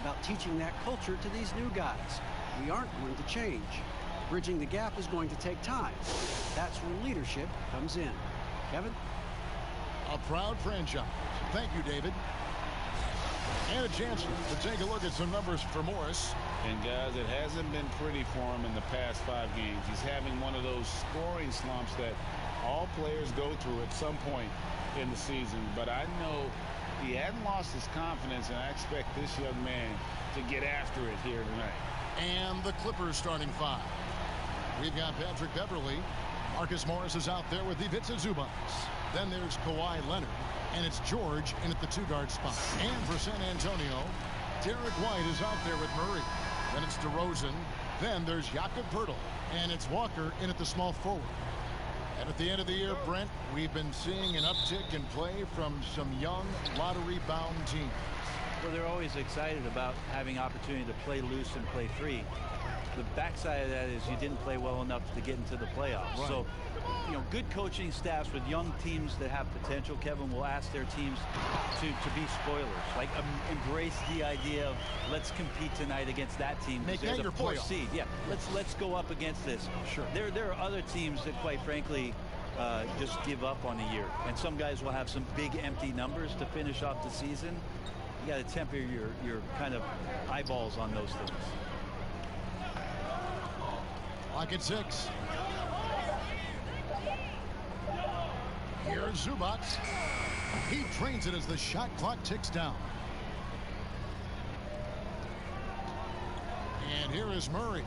about teaching that culture to these new guys. We aren't going to change. Bridging the gap is going to take time. That's where leadership comes in. Kevin? A proud franchise. Thank you, David. And a chance to take a look at some numbers for Morris. And, guys, it hasn't been pretty for him in the past 5 games. He's having one of those scoring slumps that all players go through at some point in the season. But I know he hadn't lost his confidence, and I expect this young man to get after it here tonight. And the Clippers starting 5. We've got Patrick Beverley. Marcus Morris is out there with Ivica Zubac. Then there's Kawhi Leonard. And it's George in at the 2-guard spot. And for San Antonio, Derek White is out there with Murray. Then it's DeRozan. Then there's Jakob Poeltl. And it's Walker in at the small forward. And at the end of the year, Brent, we've been seeing an uptick in play from some young lottery-bound teams. Well, they're always excited about having opportunity to play loose and play free. The backside of that is you didn't play well enough to get into the playoffs. Right. So, you know, good coaching staffs with young teams that have potential, Kevin, will ask their teams to be spoilers. Like, embrace the idea of let's compete tonight against that team. Make that your fourth seed. Yeah, let's go up against this. Sure. There are other teams that, quite frankly, just give up on the year. And some guys will have some big empty numbers to finish off the season. You got to temper your kind of eyeballs on those things. Clock at 6. Here's Zubac. He trains it as the shot clock ticks down. And here is Murray.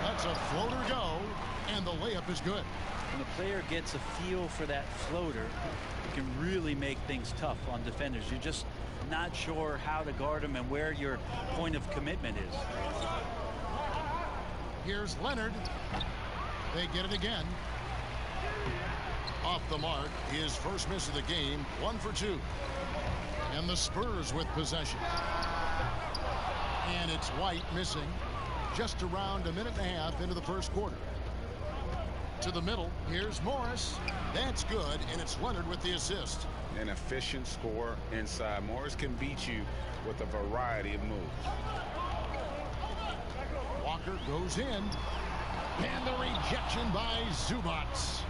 That's a floater go, and the layup is good. When a player gets a feel for that floater, it can really make things tough on defenders. You're just not sure how to guard them and where your point of commitment is. Here's Leonard. They get it again. Off the mark, his first miss of the game, 1 for 2. And the Spurs with possession. And it's White missing just around a minute and a half into the first quarter. To the middle, here's Morris. That's good, and it's Leonard with the assist. An efficient scorer inside. Morris can beat you with a variety of moves. Walker goes in. And the rejection by Zubac.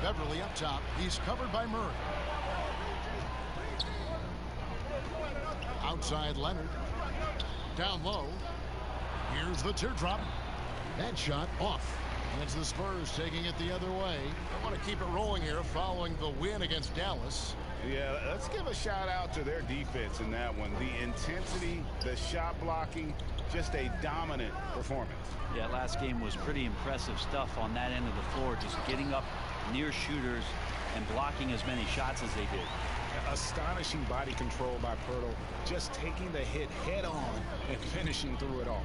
Beverley up top. He's covered by Murray. Outside Leonard. Down low. Here's the teardrop. That shot off. And it's the Spurs taking it the other way. They want to keep it rolling here following the win against Dallas. Yeah, let's give a shout out to their defense in that one. The intensity, the shot blocking, just a dominant performance. Yeah, last game was pretty impressive stuff on that end of the floor, just getting up near shooters and blocking as many shots as they did. Astonishing body control by Poeltl, just taking the hit head on and finishing through it all.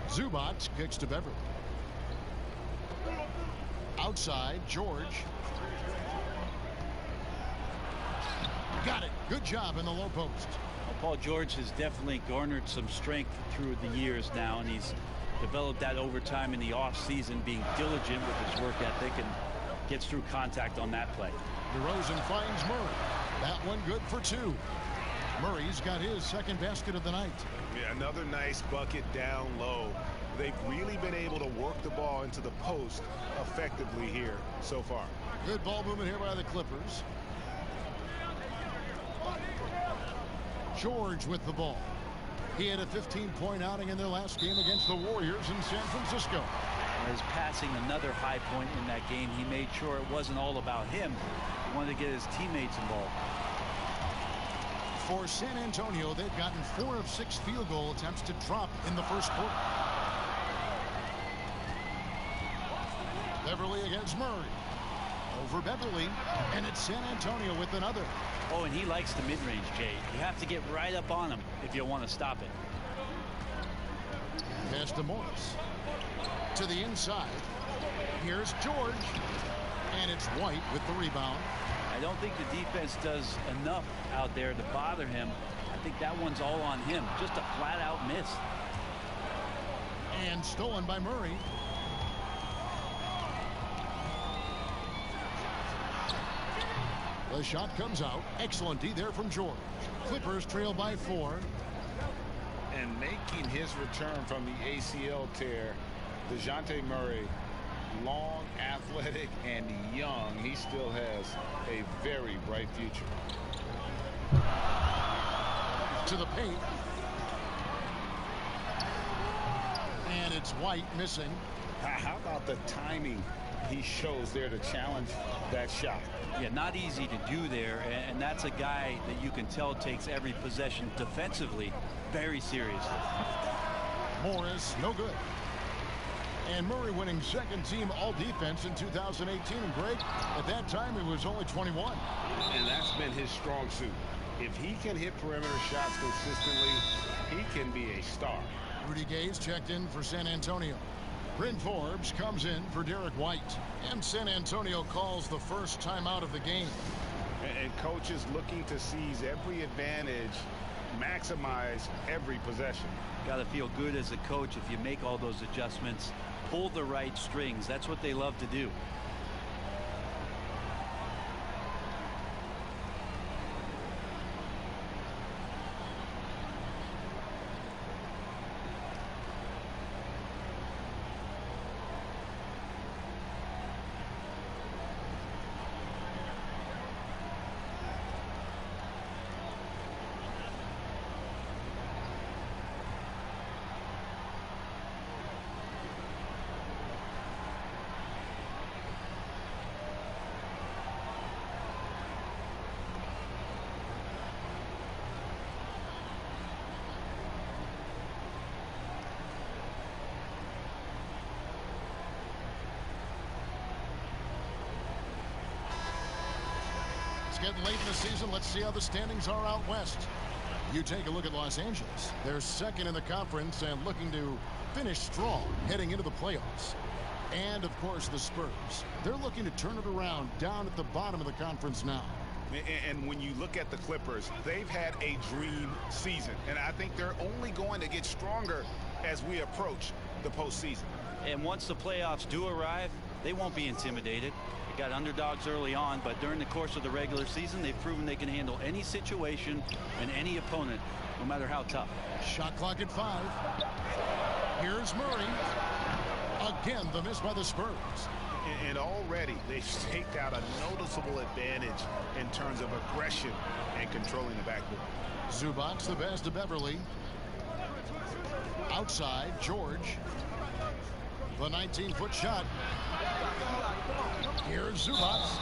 Zubac kicks to Beverley. Outside, George. Got it. Good job in the low post. Well, Paul George has definitely garnered some strength through the years now, and he's developed that over time in the offseason, being diligent with his work ethic and gets through contact on that play. DeRozan finds Murray. That one good for 2. Murray's got his second basket of the night. Yeah, another nice bucket down low. They've really been able to work the ball into the post effectively here so far. Good ball movement here by the Clippers. George with the ball. He had a 15-point outing in their last game against the Warriors in San Francisco. His passing, another high point in that game. He made sure it wasn't all about him. He wanted to get his teammates involved. For San Antonio, they've gotten 4 of 6 field goal attempts to drop in the first quarter. Beverley against Murray. Over Beverley, and it's San Antonio with another. Oh, and he likes the mid-range, Jay. You have to get right up on him if you want to stop it. Pass to Morris. To the inside. Here's George. And it's White with the rebound. I don't think the defense does enough out there to bother him. I think that one's all on him. Just a flat-out miss. And stolen by Murray. The shot comes out. Excellent D there from George. Clippers trail by 4. And making his return from the ACL tear, DeJounte Murray, long, athletic, and young. He still has a very bright future. To the paint. And it's White missing. How about the timing he shows there to challenge that shot? Yeah, not easy to do there, and that's a guy that you can tell takes every possession defensively very seriously. Morris, no good. And Murray winning second team all defense in 2018. And Greg, at that time he was only 21. And that's been his strong suit. If he can hit perimeter shots consistently, he can be a star. Rudy Gay's checked in for San Antonio. Bryn Forbes comes in for Derek White. And San Antonio calls the first timeout of the game. And coaches looking to seize every advantage, maximize every possession. Got to feel good as a coach if you make all those adjustments, pull the right strings. That's what they love to do. It's getting late in the season. Let's see how the standings are out west. You take a look at Los Angeles. They're second in the conference and looking to finish strong heading into the playoffs. And, of course, the Spurs. They're looking to turn it around down at the bottom of the conference now. And when you look at the Clippers, they've had a dream season. And I think they're only going to get stronger as we approach the postseason. And once the playoffs do arrive, they won't be intimidated. They got underdogs early on, but during the course of the regular season, they've proven they can handle any situation and any opponent, no matter how tough. Shot clock at 5. Here's Murray. Again, the miss by the Spurs. And already they've staked out a noticeable advantage in terms of aggression and controlling the backcourt. Zubac the pass to Beverly. Outside, George. The 19-foot shot. Here's Zubac.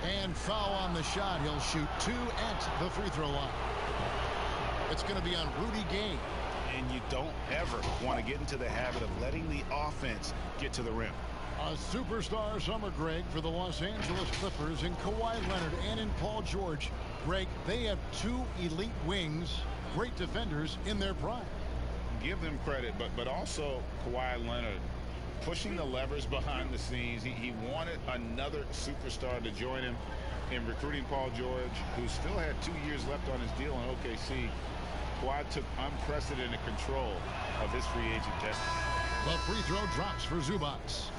And foul on the shot. He'll shoot 2 at the free throw line. It's going to be on Rudy Gay. And you don't ever want to get into the habit of letting the offense get to the rim. A superstar summer, Greg, for the Los Angeles Clippers in Kawhi Leonard and in Paul George. Greg, they have 2 elite wings, great defenders in their prime. Give them credit, but also Kawhi Leonard pushing the levers behind the scenes. He wanted another superstar to join him in recruiting Paul George, who still had 2 years left on his deal in OKC. Kawhi took unprecedented control of his free agent destiny. The free throw drops for Zubac.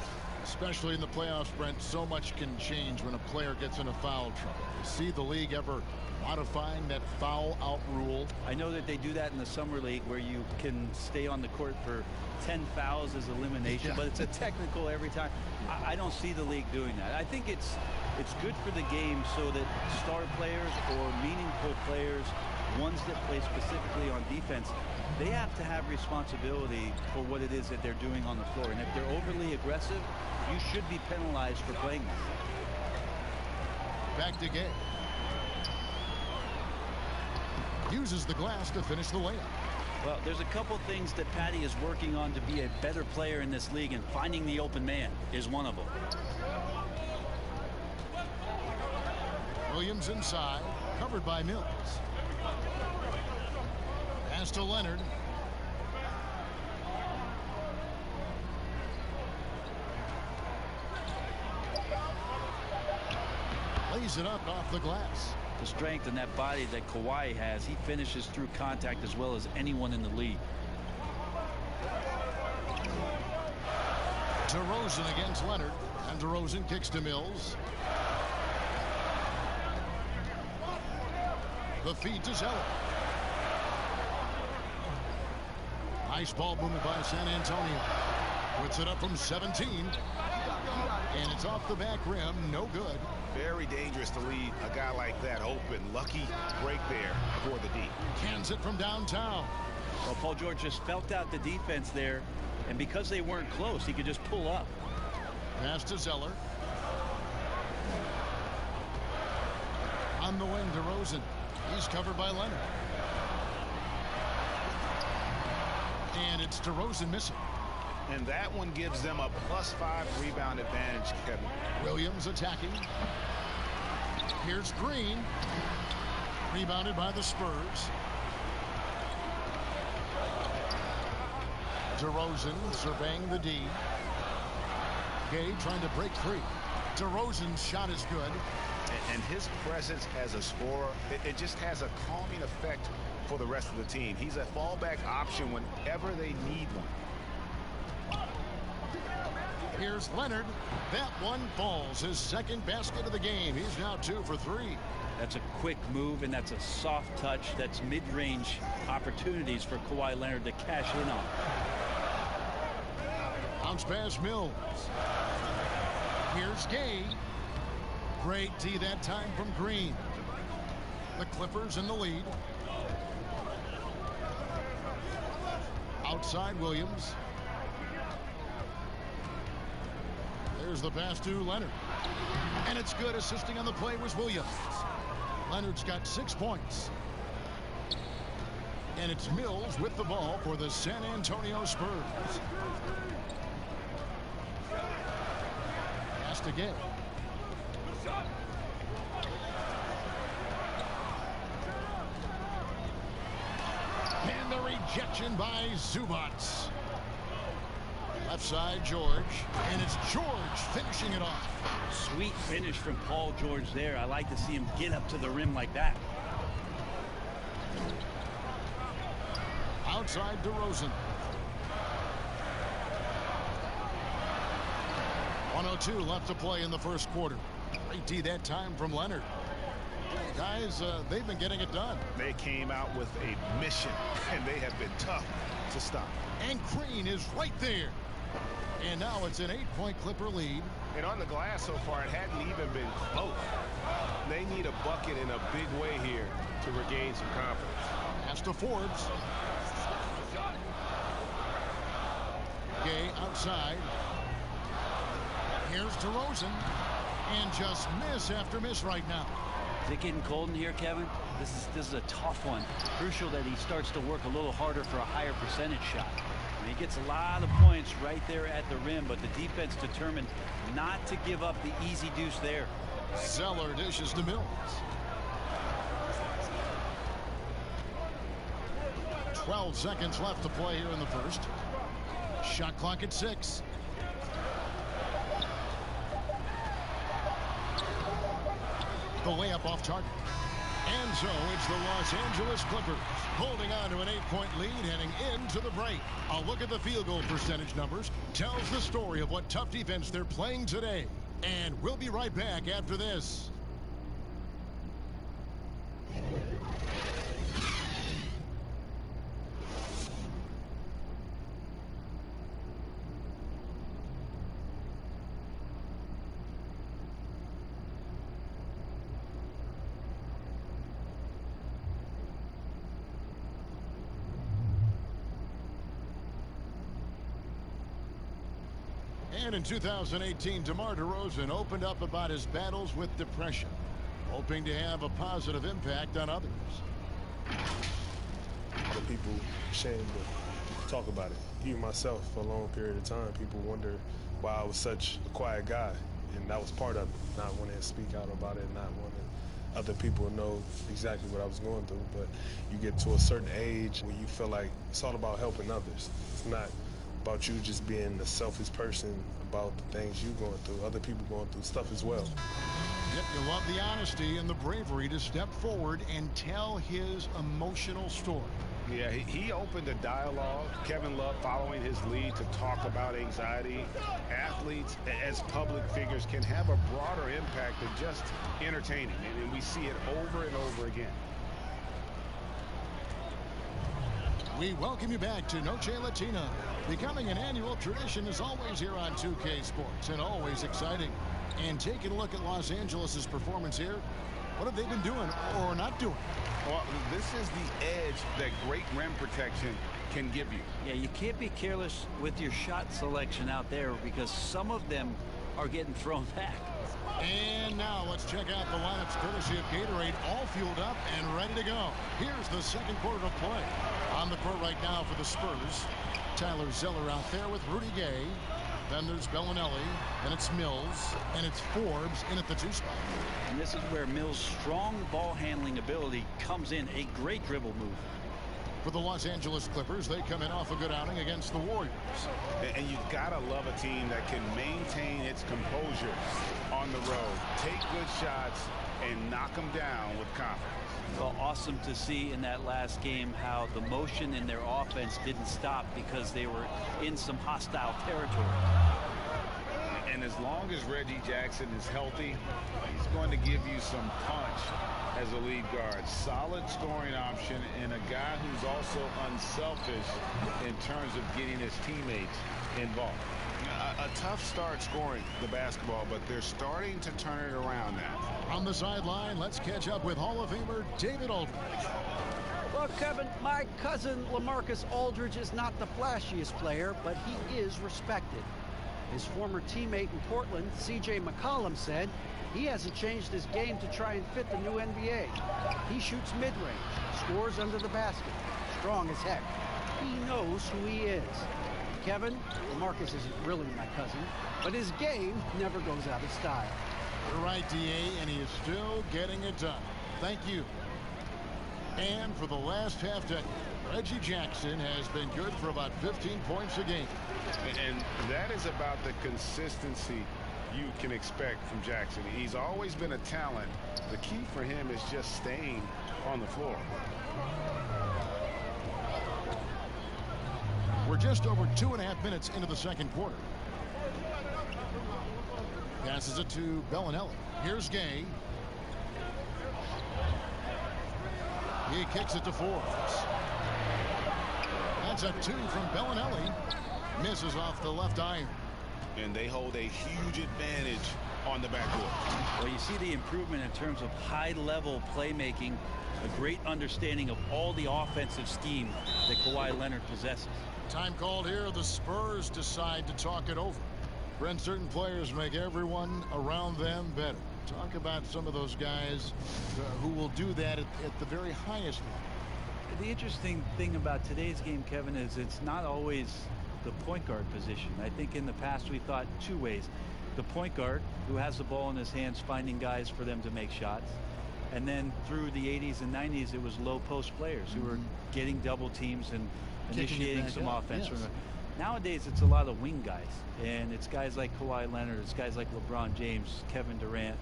Especially in the playoffs, Brent, so much can change when a player gets into foul trouble. You see the league ever modifying that foul out rule? I know that they do that in the summer league where you can stay on the court for 10 fouls as elimination, but it's a technical every time. I don't see the league doing that. I think it's good for the game so that star players or meaningful players, ones that play specifically on defense, they have to have responsibility for what it is that they're doing on the floor. And if they're overly aggressive, you should be penalized for playing them. Back to Gay. Uses the glass to finish the layup. Well, there's a couple things that Patty is working on to be a better player in this league, and finding the open man is one of them. Williams inside, covered by Mills. Pass to Leonard. Lays it up off the glass. The strength and that body that Kawhi has, he finishes through contact as well as anyone in the league. DeRozan against Leonard, and DeRozan kicks to Mills. The feed to Zeller. Nice ball movement by San Antonio. Puts it up from 17. And it's off the back rim. No good. Very dangerous to leave a guy like that open. Lucky break there for the D. Cans it from downtown. Well, Paul George just felt out the defense there. And because they weren't close, he could just pull up. Pass to Zeller. On the wing, DeRozan. He's covered by Leonard. And it's DeRozan missing. And that one gives them a +5 rebound advantage, Kevin. Williams attacking. Here's Green. Rebounded by the Spurs. DeRozan surveying the D. Gay trying to break free. DeRozan's shot is good. And his presence as a scorer, it just has a calming effect for the rest of the team. He's a fallback option whenever they need one. Here's Leonard. That one falls. His second basket of the game. He's now 2 for 3. That's a quick move, and that's a soft touch. That's mid-range opportunities for Kawhi Leonard to cash in on. Bounce pass Mills. Here's Gay. Great D that time from Green. The Clippers in the lead. Outside Williams. There's the pass to Leonard. And it's good. Assisting on the play was Williams. Leonard's got 6 points. And it's Mills with the ball for the San Antonio Spurs. Pass to Gay. And the rejection by Zubats. Left side, George. And it's George finishing it off. Sweet finish from Paul George there. I like to see him get up to the rim like that. Outside DeRozan. 1:02 left to play in the first quarter. Great D that time from Leonard. Guys, they've been getting it done. They came out with a mission, and they have been tough to stop. And Green is right there. And now it's an 8-point Clipper lead. And on the glass so far, it hadn't even been close. They need a bucket in a big way here to regain some confidence. Pass to Forbes. Gay outside. Here's DeRozan. And just miss after miss right now. Is it getting cold in here, Kevin? This is a tough one. Crucial that he starts to work a little harder for a higher percentage shot. And he gets a lot of points right there at the rim, but the defense determined not to give up the easy deuce there. Zeller dishes to Mills. 12 seconds left to play here in the first. Shot clock at 6. The layup off target. And so it's the Los Angeles Clippers holding on to an 8-point lead heading into the break. A look at the field goal percentage numbers tells the story of what tough defense they're playing today. And we'll be right back after this. And in 2018, DeMar DeRozan opened up about his battles with depression, hoping to have a positive impact on others. The people ashamed to talk about it. Even myself, for a long period of time, people wonder why I was such a quiet guy. And that was part of it, not wanting to speak out about it, not wanting other people to know exactly what I was going through. But you get to a certain age where you feel like it's all about helping others. It's not about you just being a selfish person about the things you're going through. Other people going through stuff as well. Yep, you love the honesty and the bravery to step forward and tell his emotional story. Yeah, he opened a dialogue, Kevin Love, following his lead to talk about anxiety. Athletes, as public figures, can have a broader impact than just entertaining, and we see it over and over again. We welcome you back to Noche Latina. Becoming an annual tradition is always here on 2K Sports and always exciting. And taking a look at Los Angeles' performance here, what have they been doing or not doing? Well, this is the edge that great rim protection can give you. Yeah, you can't be careless with your shot selection out there because some of them are getting thrown back. And now let's check out the lineups courtesy of Gatorade, all fueled up and ready to go. Here's the second quarter of play. On the court right now for the Spurs, Tyler Zeller out there with Rudy Gay. Then there's Bellinelli, then it's Mills, and it's Forbes in at the 2 spot. And this is where Mills' strong ball handling ability comes in. A great dribble move. For the Los Angeles Clippers, they come in off a good outing against the Warriors. And you've got to love a team that can maintain its composure on the road, take good shots, and knock them down with confidence. Well, awesome to see in that last game how the motion in their offense didn't stop because they were in some hostile territory. And as long as Reggie Jackson is healthy, he's going to give you some punch as a lead guard. Solid scoring option and a guy who's also unselfish in terms of getting his teammates involved. A tough start scoring the basketball, but they're starting to turn it around now. On the sideline, let's catch up with Hall of Famer David Aldridge. Well, Kevin, my cousin LaMarcus Aldridge is not the flashiest player, but he is respected. His former teammate in Portland, C.J. McCollum, said he hasn't changed his game to try and fit the new NBA. He shoots mid-range, scores under the basket, strong as heck. He knows who he is. Kevin, LaMarcus isn't really my cousin, but his game never goes out of style. You're right, D.A., and he is still getting it done. Thank you. And for the last half decade, Reggie Jackson has been good for about 15 points a game. And that is about the consistency you can expect from Jackson. He's always been a talent. The key for him is just staying on the floor. We're just over 2.5 minutes into the second quarter. Passes it to Bellinelli. Here's Gay. He kicks it to Forbes. That's a 2 from Bellinelli. Misses off the left iron. And they hold a huge advantage on the backcourt. Well, you see the improvement in terms of high-level playmaking, a great understanding of all the offensive scheme that Kawhi Leonard possesses. Time called here. The Spurs decide to talk it over. Brent, certain players make everyone around them better. Talk about some of those guys who will do that at the very highest level. The interesting thing about today's game, Kevin, is it's not always the point guard position. I think in the past we thought two ways. The point guard, who has the ball in his hands, finding guys for them to make shots. And then through the 80s and 90s, it was low post players who were getting double teams and initiating some offense. Yes. Nowadays, it's a lot of wing guys. And it's guys like Kawhi Leonard, it's guys like LeBron James, Kevin Durant.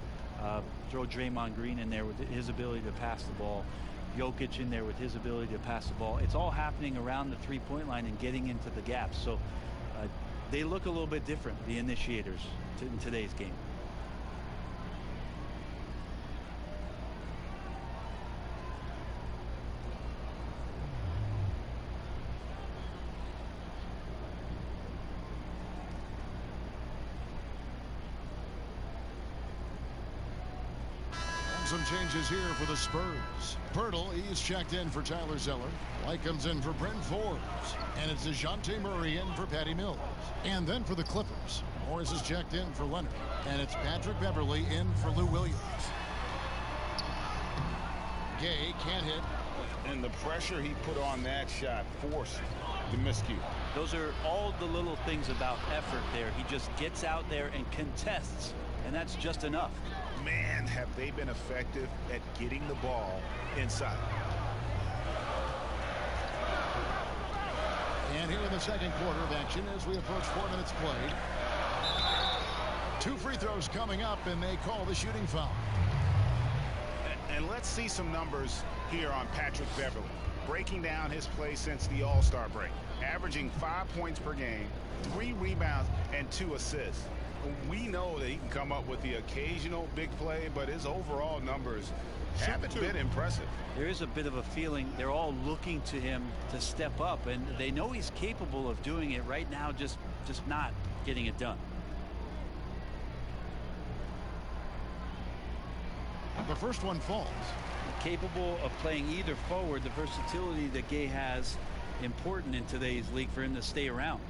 Throw Draymond Green in there with his ability to pass the ball. Jokic in there with his ability to pass the ball. It's all happening around the three-point line and getting into the gaps. So they look a little bit different, the initiators, in today's game. Some changes here for the Spurs. Pirtle, he's checked in for Tyler Zeller. White comes in for Brent Forbes. And it's DeJounte Murray in for Patty Mills. And then for the Clippers, Morris is checked in for Leonard. And it's Patrick Beverley in for Lou Williams. Gay can't hit. And the pressure he put on that shot forced the miscue. Those are all the little things about effort there. He just gets out there and contests, and that's just enough. Man, have they been effective at getting the ball inside. And here in the second quarter of action as we approach 4 minutes played. 2 free throws coming up, and they call the shooting foul. And let's see some numbers here on Patrick Beverley. Breaking down his play since the All-Star break. Averaging 5 points per game, 3 rebounds, and 2 assists. We know that he can come up with the occasional big play, but his overall numbers haven't been impressive. There is a bit of a feeling they're all looking to him to step up, and they know he's capable of doing it right now, just not getting it done. The first one falls. Capable of playing either forward. The versatility that Gay has, important in today's league for him to stay around.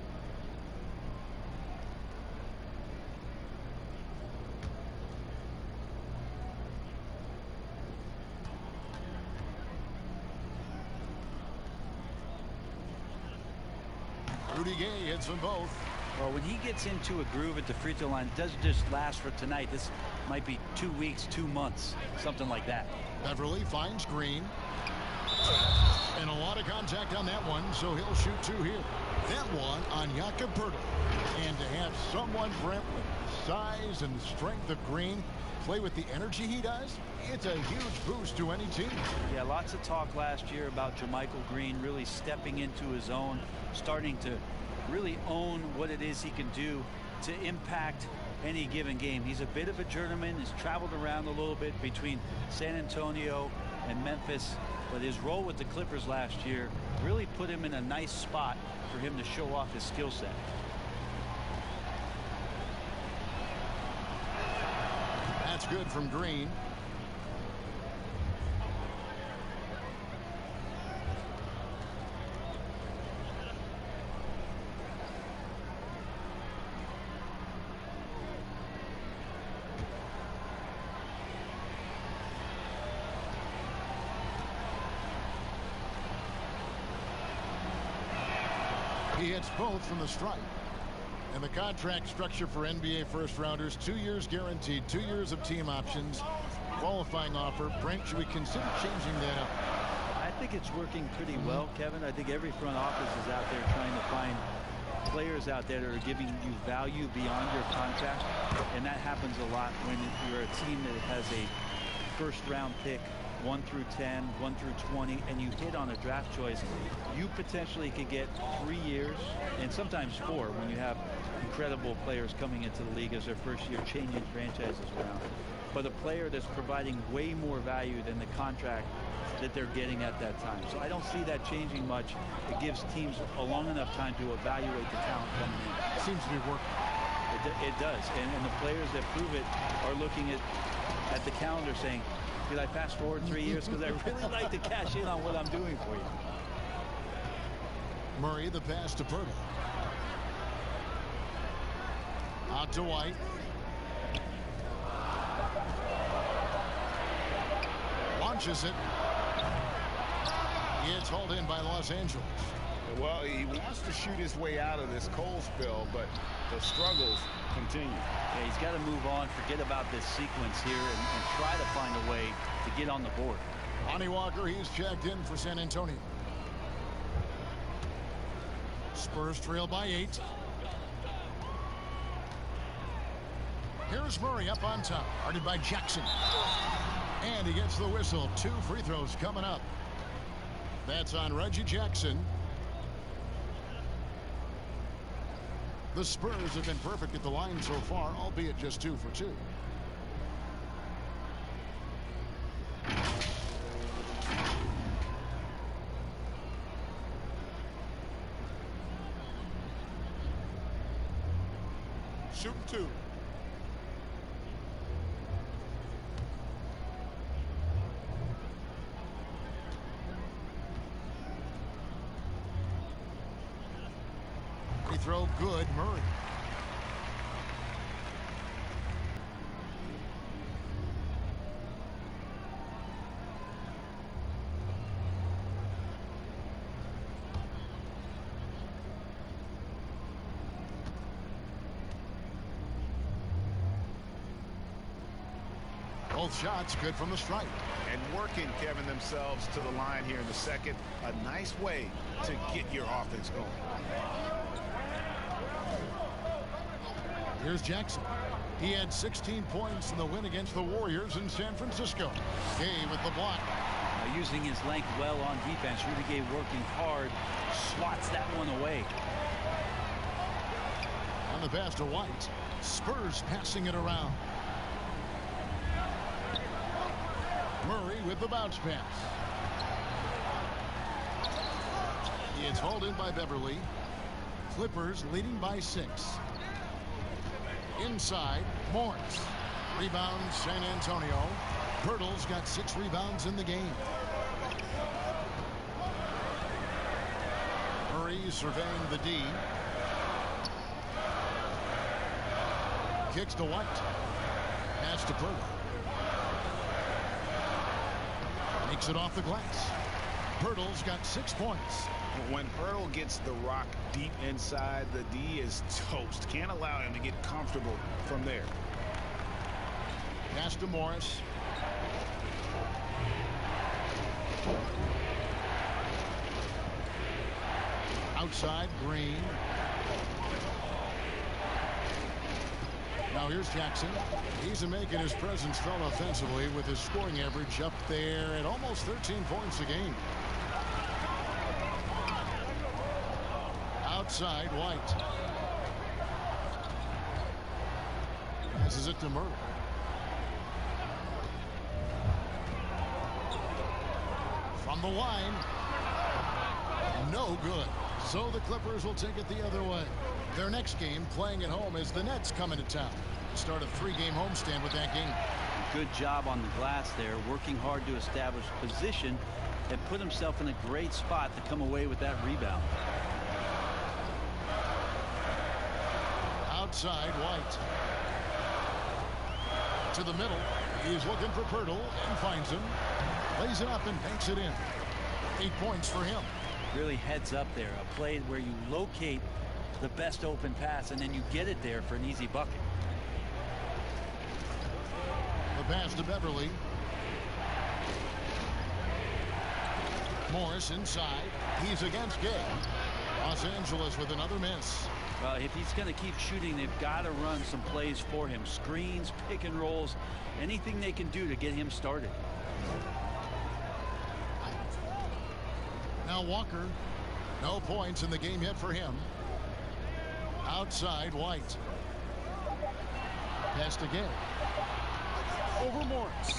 Rudy Gay hits them both. Well, when he gets into a groove at the free throw line, it doesn't just last for tonight. This might be 2 weeks, 2 months, something like that. Beverly finds Green. And a lot of contact on that one, so he'll shoot 2 here. That one on Jakob Poeltl. And to have someone, Brent, with the size and the strength of Green play with the energy he does, it's a huge boost to any team. Yeah, lots of talk last year about JaMychal Green really stepping into his own, starting to really own what it is he can do to impact any given game. He's a bit of a journeyman. He's traveled around a little bit between San Antonio and Memphis, but his role with the Clippers last year really put him in a nice spot for him to show off his skill set. That's good from Green. He hits both from the stripe. And the contract structure for NBA first-rounders, 2 years guaranteed, 2 years of team options, qualifying offer. Brent, should we consider changing that up? I think it's working pretty well, Kevin. I think every front office is out there trying to find players out there that are giving you value beyond your contract. And that happens a lot when you're a team that has a first-round pick, 1 through 10, 1 through 20, and you hit on a draft choice. You potentially could get 3 years and sometimes 4 when you have incredible players coming into the league as their first year, changing franchises around. But a player that's providing way more value than the contract that they're getting at that time. So I don't see that changing much. It gives teams a long enough time to evaluate the talent coming in. Seems to be working. It does. And the players that prove it are looking at the calendar saying, did I fast forward 3 years? Because I really like to cash in on what I'm doing for you. Murray, the pass to Poeltl. Out to White. Launches it. It's hauled in by Los Angeles. Well, he wants to shoot his way out of this cold spell, but the struggles continue. Yeah, he's got to move on, forget about this sequence here, and try to find a way to get on the board. Lonnie Walker, he's checked in for San Antonio. Spurs trail by 8. Here's Murray up on top, guarded by Jackson. And he gets the whistle. 2 free throws coming up. That's on Reggie Jackson. The Spurs have been perfect at the line so far, albeit just 2 for 2. Shooting 2. Free throw good, Murray. Both shots good from the stripe. And working, Kevin, themselves to the line here in the second. A nice way to get your offense going. Here's Jackson. He had 16 points in the win against the Warriors in San Francisco. Gay with the block. Using his length well on defense. Rudy Gay working hard. Swats that one away. On the pass to White. Spurs passing it around. Murray with the bounce pass. It's hauled in by Beverly. Clippers leading by 6. Inside, Morris. Rebound, San Antonio. Pirtle's got 6 rebounds in the game. Murray surveying the D. Kicks to White. Pass to Pirtle. Makes it off the glass. Pirtle's got 6 points. When Pirtle gets the rock deep inside, the D is toast. Can't allow him to get comfortable from there. Pass to Morris. Outside, Green. Now here's Jackson. He's making his presence felt offensively with his scoring average up there at almost 13 points a game. Outside, White. Passes it to Murray. From the line. No good. So the Clippers will take it the other way. Their next game playing at home as the Nets come into town. Start a 3-game homestand with that game. Good job on the glass there, working hard to establish position and put himself in a great spot to come away with that rebound. Outside, White. To the middle. He's looking for Pirtle and finds him. Lays it up and banks it in. 8 points for him. Really heads up there. A play where you locate the best open pass and then you get it there for an easy bucket. The pass to Beverly. Morris inside. He's against Gay. Los Angeles with another miss. Well, if he's going to keep shooting, they've got to run some plays for him. Screens, pick and rolls, anything they can do to get him started. Now Walker. No points in the game yet for him. Outside, White. Pass to Gay. Over Morris.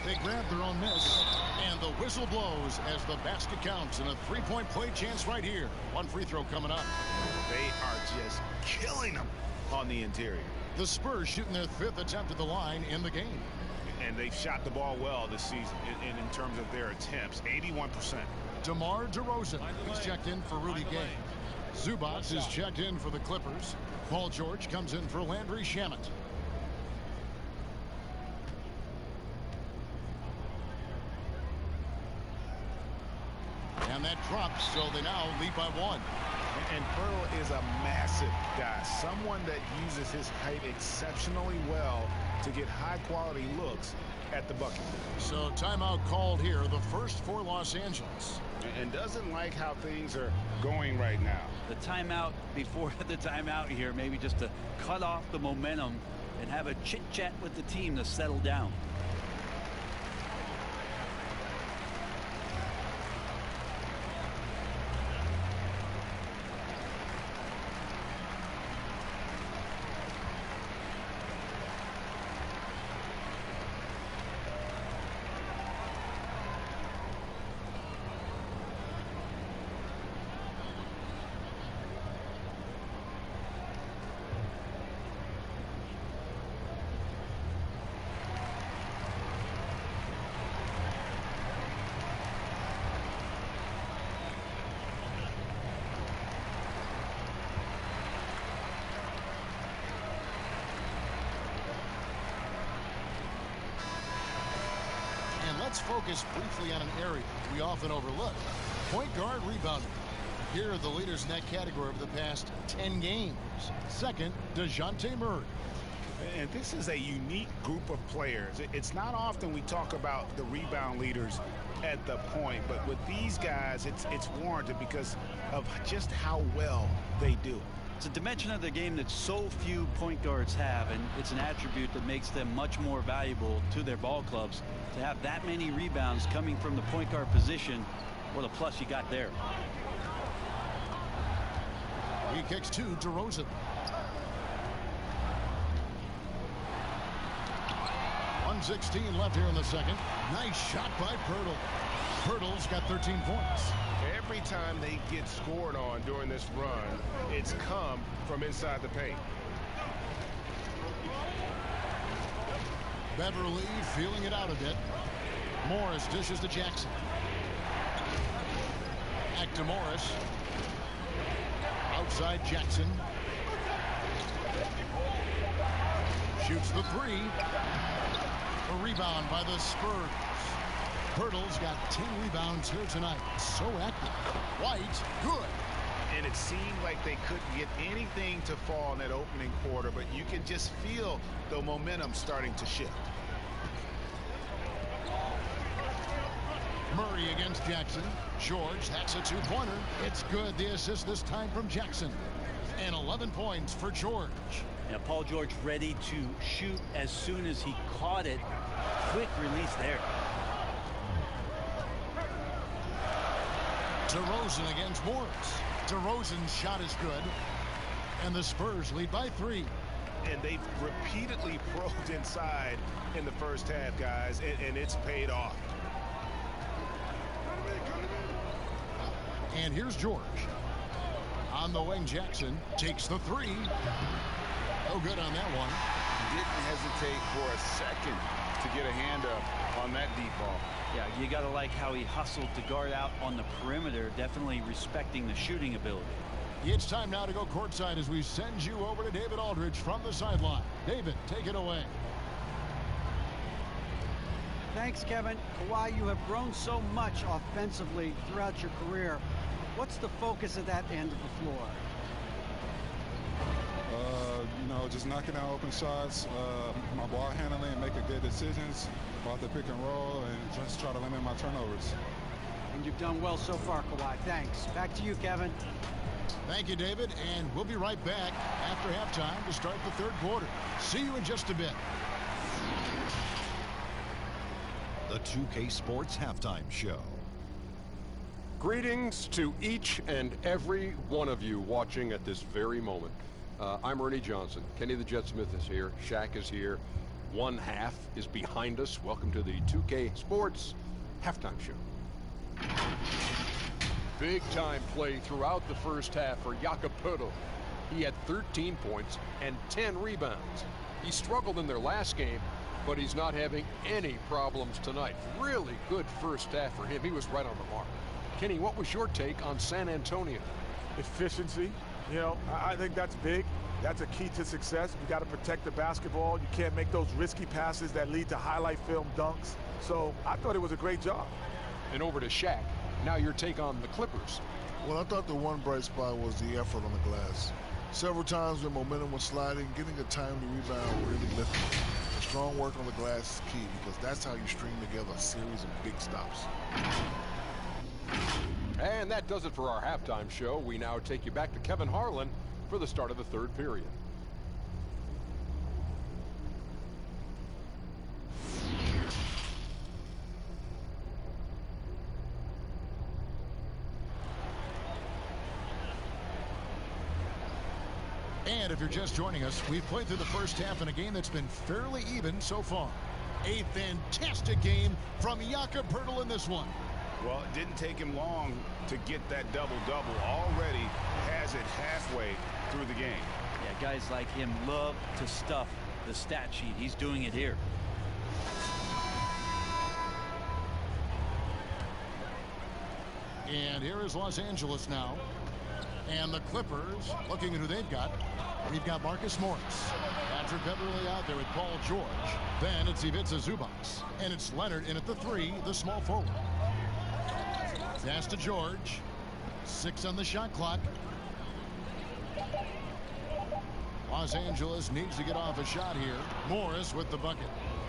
They grab their own miss. And the whistle blows as the basket counts. And a 3-point play chance right here. One free throw coming up. They are just killing them on the interior. The Spurs shooting their 5th attempt at the line in the game. And they've shot the ball well this season in terms of their attempts. 81%. DeMar DeRozan. He's checked in for Rudy Gay. Zubac is checked in for the Clippers. Paul George comes in for Landry Shamet. And that drops, so they now lead by 1. And Pirtle is a massive guy. Someone that uses his height exceptionally well to get high-quality looks at the bucket. So timeout called here, the first for Los Angeles. And doesn't like how things are going right now. The timeout before the timeout here, maybe just to cut off the momentum and have a chit-chat with the team to settle down. Let's focus briefly on an area we often overlook. Point guard rebounding. Here are the leaders in that category over the past 10 games. Second, DeJounte Murray. And this is a unique group of players. It's not often we talk about the rebound leaders at the point, but with these guys, it's warranted because of just how well they do it. It's a dimension of the game that so few point guards have, and it's an attribute that makes them much more valuable to their ball clubs. To have that many rebounds coming from the point guard position, what a plus you got there. He kicks to DeRozan. 1:16 left here in the second. Nice shot by Pirtle. Pirtle's got 13 points. Every time they get scored on during this run, it's come from inside the paint. Beverly feeling it out a bit. Morris dishes to Jackson. Back to Morris. Outside Jackson. Shoots the three. A rebound by the Spurs. Pirtle's got 10 rebounds here tonight. So active. White, good. And it seemed like they couldn't get anything to fall in that opening quarter, but you can just feel the momentum starting to shift. Murray against Jackson. George hacks a two-pointer. It's good. The assist this time from Jackson. And 11 points for George. Now, Paul George ready to shoot as soon as he caught it. Quick release there. DeRozan against Morris. DeRozan's shot is good. And the Spurs lead by 3. And they've repeatedly probed inside in the first half, guys, and it's paid off. And here's George. On the wing, Jackson takes the three. No good on that one. Didn't hesitate for a second to get a hand up on that deep ball. Yeah, you got to like how he hustled to guard out on the perimeter, definitely respecting the shooting ability. It's time now to go courtside as we send you over to David Aldridge from the sideline. David, take it away. Thanks, Kevin. Kawhi, you have grown so much offensively throughout your career. What's the focus of that end of the floor? Just knocking out open shots, my ball handling, making good decisions about the pick and roll, and just try to limit my turnovers. And you've done well so far, Kawhi. Thanks. Back to you, Kevin. Thank you, David, and we'll be right back after halftime to start the third quarter. See you in just a bit. The 2K Sports Halftime Show. Greetings to each and every one of you watching at this very moment. I'm Ernie Johnson. Kenny the Jet Smith is here. Shaq is here. One half is behind us. Welcome to the 2K Sports Halftime Show. Big time play throughout the first half for Jakob Poeltl. He had 13 points and 10 rebounds. He struggled in their last game, but he's not having any problems tonight. Really good first half for him. He was right on the mark. Kenny, what was your take on San Antonio? Efficiency. I think that's big. That's a key to success. You got to protect the basketball. You can't make those risky passes that lead to highlight film dunks. So I thought it was a great job. And over to Shaq. Now your take on the Clippers. Well, I thought the one bright spot was the effort on the glass. Several times when momentum was sliding, getting a timely rebound really lifted. Strong work on the glass is key because that's how you string together a series of big stops. And that does it for our halftime show. We now take you back to Kevin Harlan for the start of the third period. And if you're just joining us, we've played through the first half in a game that's been fairly even so far. A fantastic game from Jakob Poeltl in this one. Well, it didn't take him long to get that double-double. Already has it halfway through the game. Yeah, guys like him love to stuff the stat sheet. He's doing it here. And here is Los Angeles now. And the Clippers looking at who they've got. We've got Marcus Morris. Patrick Beverly out there with Paul George. Then it's Ivica Zubac. And it's Leonard in at the three, the small forward. Pass to George. 6 on the shot clock. Los Angeles needs to get off a shot here. Morris with the bucket.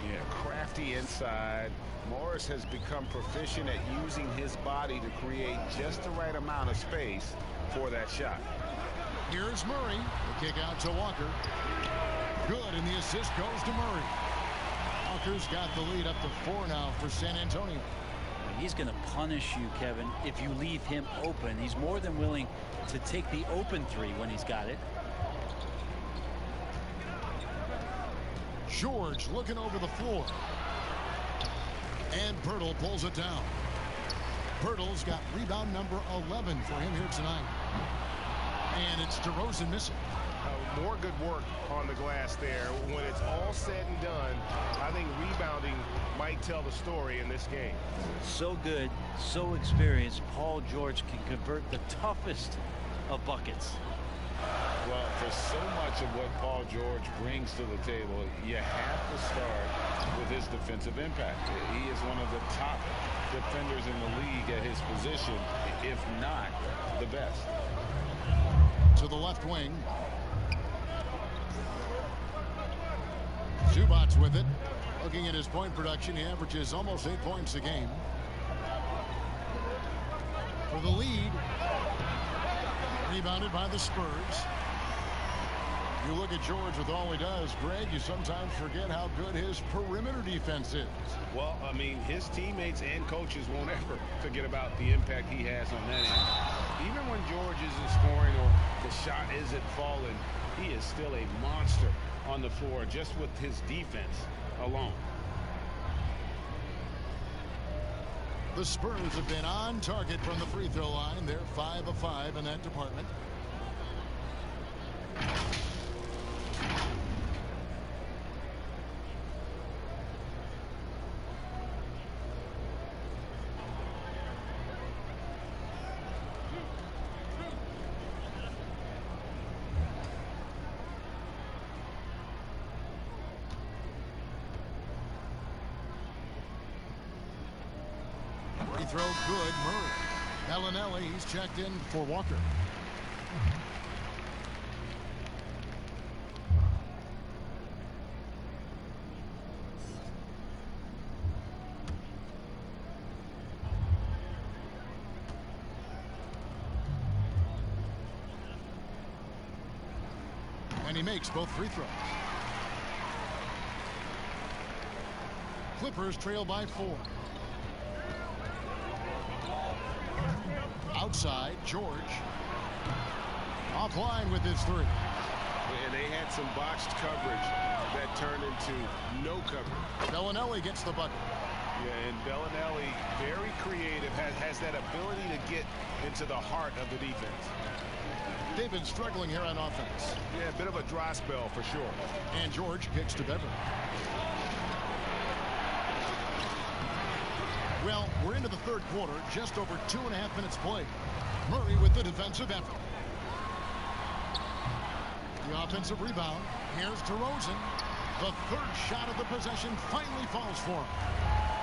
Yeah, crafty inside. Morris has become proficient at using his body to create just the right amount of space for that shot. Here's Murray. The kick out to Walker. Good, and the assist goes to Murray. Walker's got the lead up to 4 now for San Antonio. He's going to punish you, Kevin, if you leave him open. He's more than willing to take the open three when he's got it. George looking over the floor. And Pirtle pulls it down. Pirtle's got rebound number 11 for him here tonight. And it's DeRozan missing. More good work on the glass there. When it's all said and done, I think rebounding might tell the story in this game. So good, so experienced. Paul George can convert the toughest of buckets. Well, for so much of what Paul George brings to the table, you have to start with his defensive impact. He is one of the top defenders in the league at his position, if not the best. To the left wing. Zubac's with it. Looking at his point production, he averages almost 8 points a game. For the lead. Rebounded by the Spurs. You look at George with all he does, Greg, you sometimes forget how good his perimeter defense is. Well, I mean, his teammates and coaches won't ever forget about the impact he has on that end. Even when George isn't scoring or the shot isn't falling, he is still a monster on the floor just with his defense alone. The Spurs have been on target from the free throw line. They're 5 of 5 in that department. Free throw good. Murray. Bellinelli, he's checked in for Walker. And he makes both free throws. Clippers trail by 4. Outside, George. Offline with his 3. And they had some botched coverage that turned into no coverage. Bellinelli gets the bucket. Yeah, and Bellinelli, very creative, has that ability to get into the heart of the defense. They've been struggling here on offense. Yeah, a bit of a dry spell for sure. And George kicks to Beverly. Well, we're into the third quarter, just over 2.5 minutes played. Murray with the defensive effort. The offensive rebound. Here's DeRozan. The third shot of the possession finally falls for him.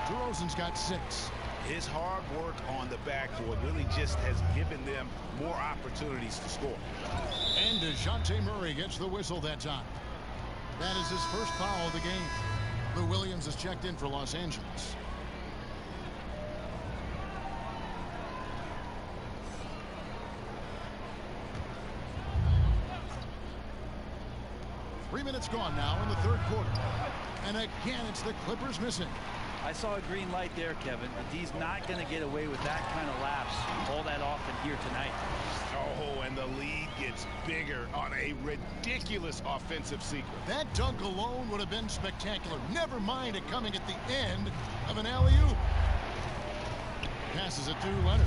DeRozan's got 6. His hard work on the backboard really just has given them more opportunities to score. And DeJounte Murray gets the whistle that time. That is his first foul of the game. Lou Williams is checked in for Los Angeles. Minutes gone now in the third quarter. And again, it's the Clippers missing. I saw a green light there, Kevin. The D's not going to get away with that kind of lapse all that often here tonight. Oh, and the lead gets bigger on a ridiculous offensive sequence. That dunk alone would have been spectacular. Never mind it coming at the end of an alley-oop. Passes it to Leonard.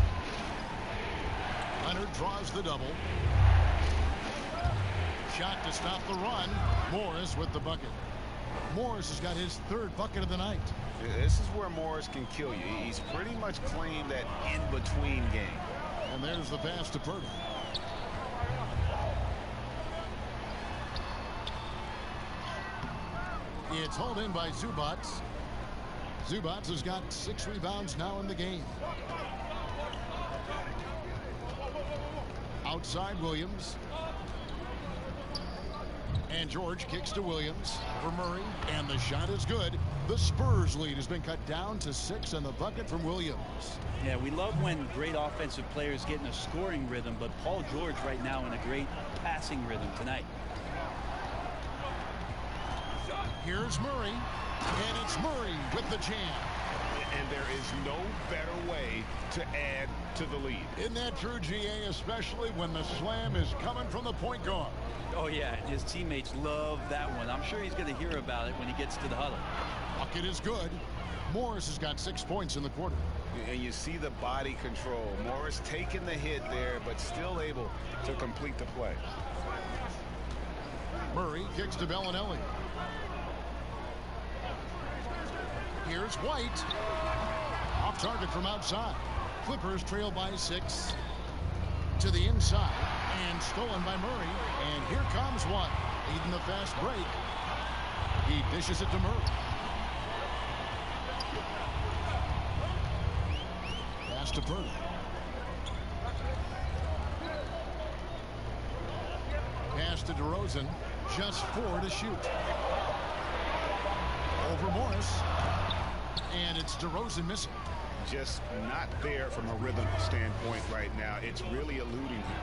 Leonard draws the double. Shot to stop the run. Morris with the bucket. Morris has got his 3rd bucket of the night. This is where Morris can kill you. He's pretty much claimed that in-between game. And there's the pass to Pirtle. It's hauled in by Zubac. Zubac has got 6 rebounds now in the game. Outside Williams. And George kicks to Williams for Murray, and the shot is good. The Spurs lead has been cut down to 6 on the bucket from Williams. Yeah, we love when great offensive players get in a scoring rhythm, but Paul George right now in a great passing rhythm tonight. Here's Murray, and it's Murray with the jam. and there is no better way to add to the lead. Isn't that true, GA, especially when the slam is coming from the point guard? Oh, yeah, and his teammates love that one. I'm sure he's going to hear about it when he gets to the huddle. Bucket is good. Morris has got 6 points in the quarter. And you see the body control. Morris taking the hit there, but still able to complete the play. Murray kicks to Bellinelli. Here's White. Off target from outside. Clippers trail by 6. To the inside. And stolen by Murray. And here comes White. Leading the fast break. He dishes it to Murray. Pass to Purdy. Pass to DeRozan. Just 4 to shoot. Over Morris. And it's DeRozan missing. Just not there from a rhythm standpoint right now. It's really eluding him.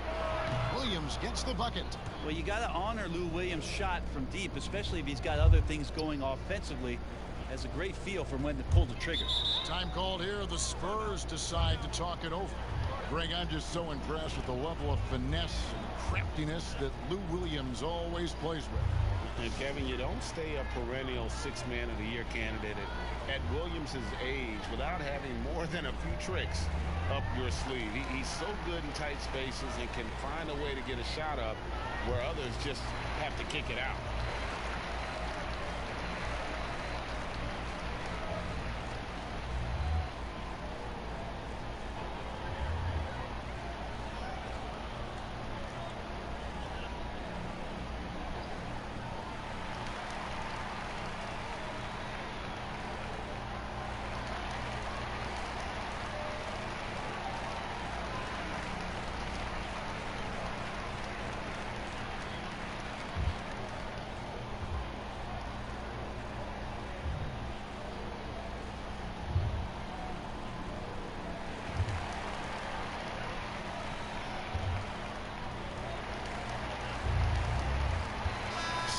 Williams gets the bucket. Well, you got to honor Lou Williams' shot from deep, especially if he's got other things going offensively. Has a great feel for when to pull the trigger. Time called here. The Spurs decide to talk it over. Greg, I'm just so impressed with the level of finesse and craftiness that Lou Williams always plays with. And Kevin, you don't stay a perennial 6th man of the year candidate at Williams' age without having more than a few tricks up your sleeve. He's so good in tight spaces and can find a way to get a shot up where others just have to kick it out.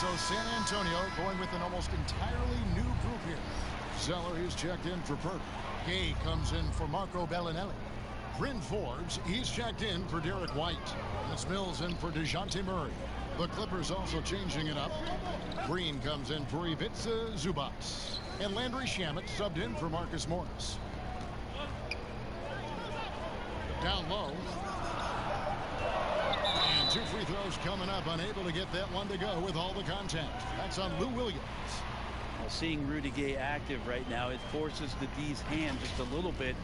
So San Antonio going with an almost entirely new group here. Zeller is checked in for Purdy. Gay comes in for Marco Bellinelli. Bryn Forbes, he's checked in for Derek White. Miss Mills in for DeJounte Murray. The Clippers also changing it up. Green comes in for Ivica Zubac. And Landry Shamet subbed in for Marcus Morris. Down low. And 2 free throws coming up. Unable to get that one to go with all the contact. That's on Lou Williams. Well, seeing Rudy Gay active right now, it forces the D's hand just a little bit.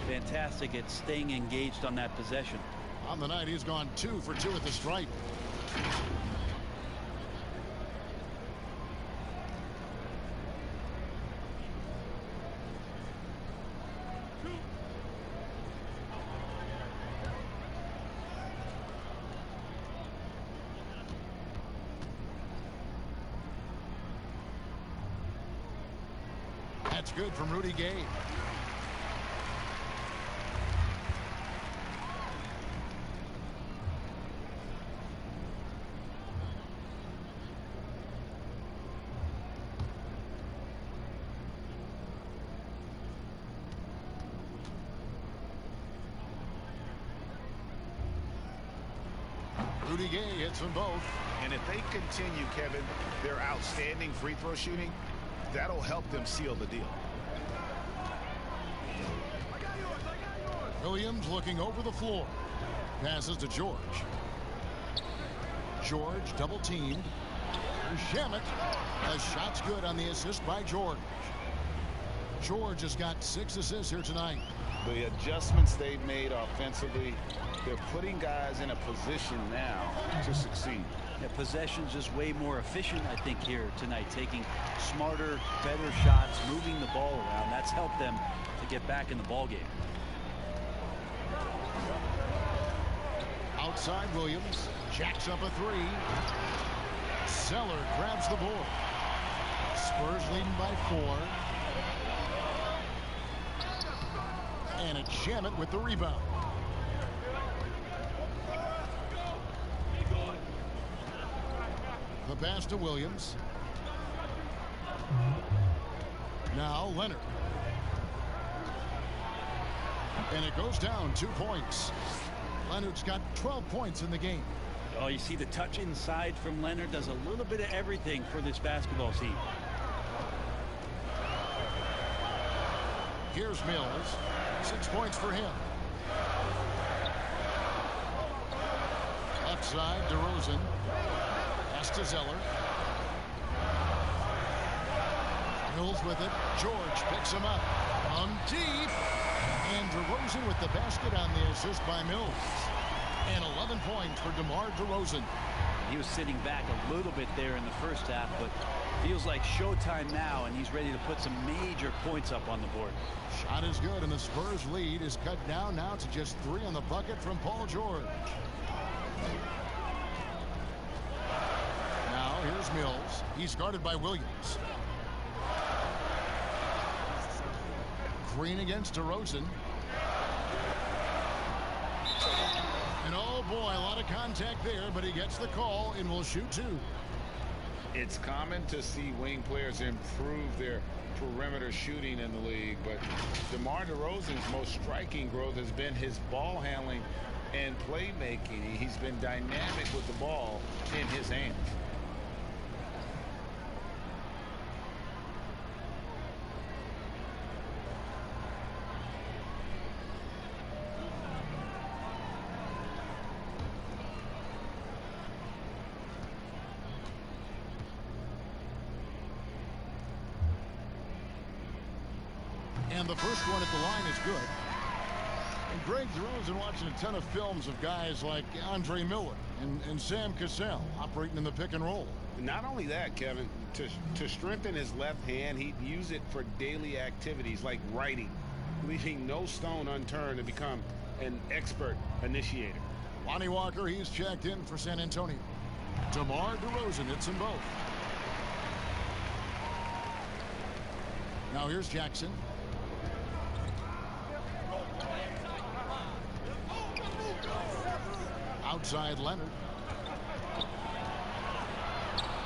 Fantastic at staying engaged on that possession. On the night, he's gone 2 for 2 at the stripe. That's good from Rudy Gay. Rudy Gay hits them both. And if they continue, Kevin, their outstanding free throw shooting, that'll help them seal the deal. Williams looking over the floor. Passes to George. George double teamed. Shamet. The shot's good on the assist by George. George has got 6 assists here tonight. The adjustments they've made offensively, they're putting guys in a position now to succeed. Yeah, possession's just way more efficient, I think, here tonight. Taking smarter, better shots, moving the ball around. That's helped them to get back in the ball game. Outside Williams. Jacks up a 3. Zeller grabs the board. Spurs leading by 4. And it's Shamet with the rebound. The pass to Williams. Now Leonard. And it goes down 2 points. Leonard's got 12 points in the game. Oh, you see the touch inside from Leonard. Does a little bit of everything for this basketball team. Here's Mills. 6 points for him. Left side, DeRozan. Pass to Zeller. Mills with it. George picks him up. Deep. And DeRozan with the basket on the assist by Mills. And 11 points for DeMar DeRozan. He was sitting back a little bit there in the first half, but feels like showtime now, and he's ready to put some major points up on the board. Shot is good, and the Spurs lead is cut down now to just 3 on the bucket from Paul George. Now here's Mills. He's guarded by Williams. Green against DeRozan. And oh boy, a lot of contact there, but he gets the call and will shoot 2. It's common to see wing players improve their perimeter shooting in the league, but DeMar DeRozan's most striking growth has been his ball handling and playmaking. He's been dynamic with the ball in his hands. And the first one at the line is good. And Greg DeRozan watching a ton of films of guys like Andre Miller and Sam Cassell operating in the pick and roll. Not only that, Kevin, to strengthen his left hand, he'd use it for daily activities like writing, leaving no stone unturned to become an expert initiator. Lonnie Walker, he's checked in for San Antonio. DeMar DeRozan hits them both. Now here's Jackson. Outside Leonard.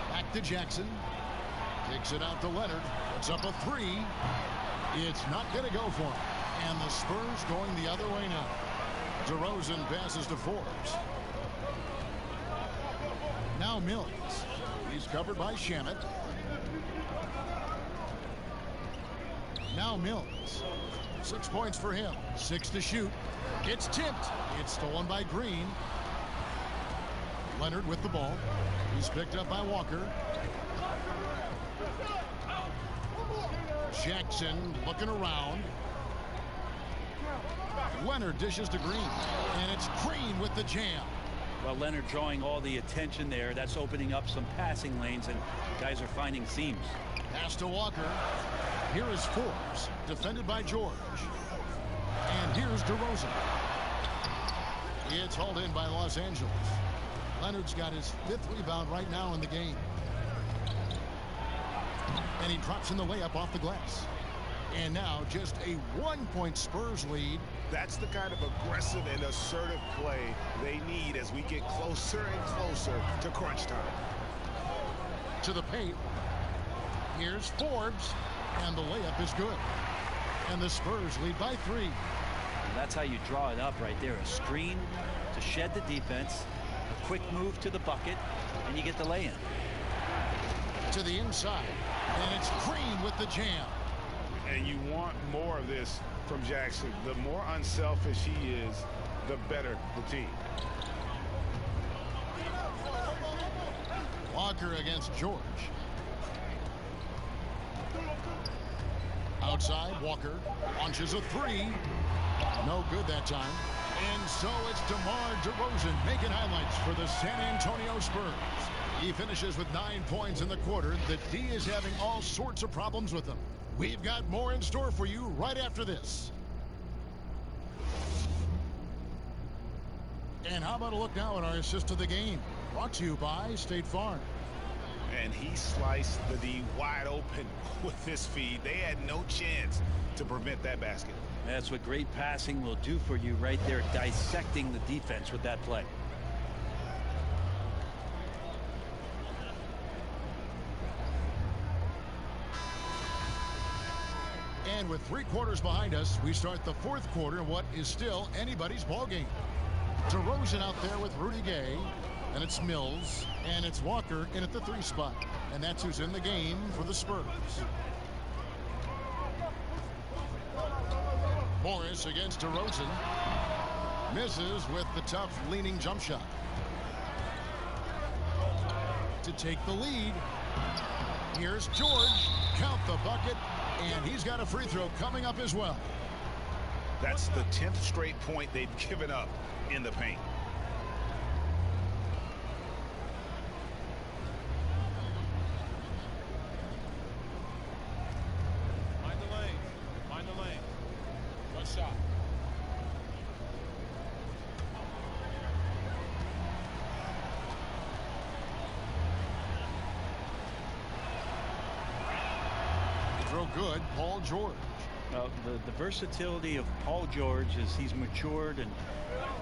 Back to Jackson. Kicks it out to Leonard. It's up a 3. It's not going to go for him. And the Spurs going the other way now. DeRozan passes to Forbes. Now Mills. He's covered by Shamet. Now Mills. 6 points for him. 6 to shoot. It's tipped. It's stolen by Green. Leonard with the ball. He's picked up by Walker. Jackson looking around. Leonard dishes to Green. And it's Green with the jam. Well, Leonard drawing all the attention there. That's opening up some passing lanes, and guys are finding seams. Pass to Walker. Here is Forbes, defended by George. And here's DeRozan. It's hauled in by Los Angeles. Leonard's got his 5th rebound right now in the game. And he drops in the layup off the glass. And now just a 1-point Spurs lead. That's the kind of aggressive and assertive play they need as we get closer and closer to crunch time. To the paint. Here's Forbes. And the layup is good. And the Spurs lead by 3. And that's how you draw it up right there. A screen to shed the defense. A quick move to the bucket. And you get the lay-in. To the inside. And it's Green with the jam. And you want more of this from Jackson. The more unselfish he is, the better the team. Walker against George. Outside, Walker launches a 3. No good that time. And so it's DeMar DeRozan making highlights for the San Antonio Spurs. He finishes with 9 points in the quarter. The D is having all sorts of problems with him. We've got more in store for you right after this. And how about a look now at our assist of the game? Brought to you by State Farm. And he sliced the D wide open with this feed. They had no chance to prevent that basket. That's what great passing will do for you right there, dissecting the defense with that play. And with 3 quarters behind us, we start the 4th quarter, what is still anybody's ballgame. DeRozan out there with Rudy Gay, and it's Mills, and it's Walker in at the 3 spot. And that's who's in the game for the Spurs. Morris against DeRozan. Misses with the tough leaning jump shot. To take the lead. Here's George. Count the bucket. And he's got a free throw coming up as well. That's the 10th straight point they've given up in the paint. Find the lane. Find the lane. One shot. Throw good, Paul George. The versatility of Paul George as he's matured and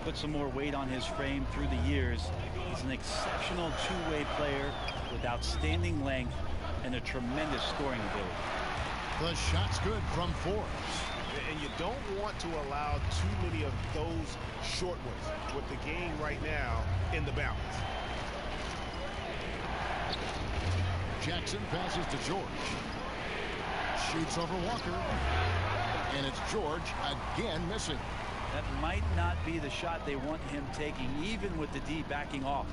put some more weight on his frame through the years. He's an exceptional two-way player with outstanding length and a tremendous scoring ability. The shot's good from Forbes. And you don't want to allow too many of those short ones with the game right now in the balance. Jackson passes to George. Shoots over Walker. And it's George again missing. That might not be the shot they want him taking, even with the D backing off.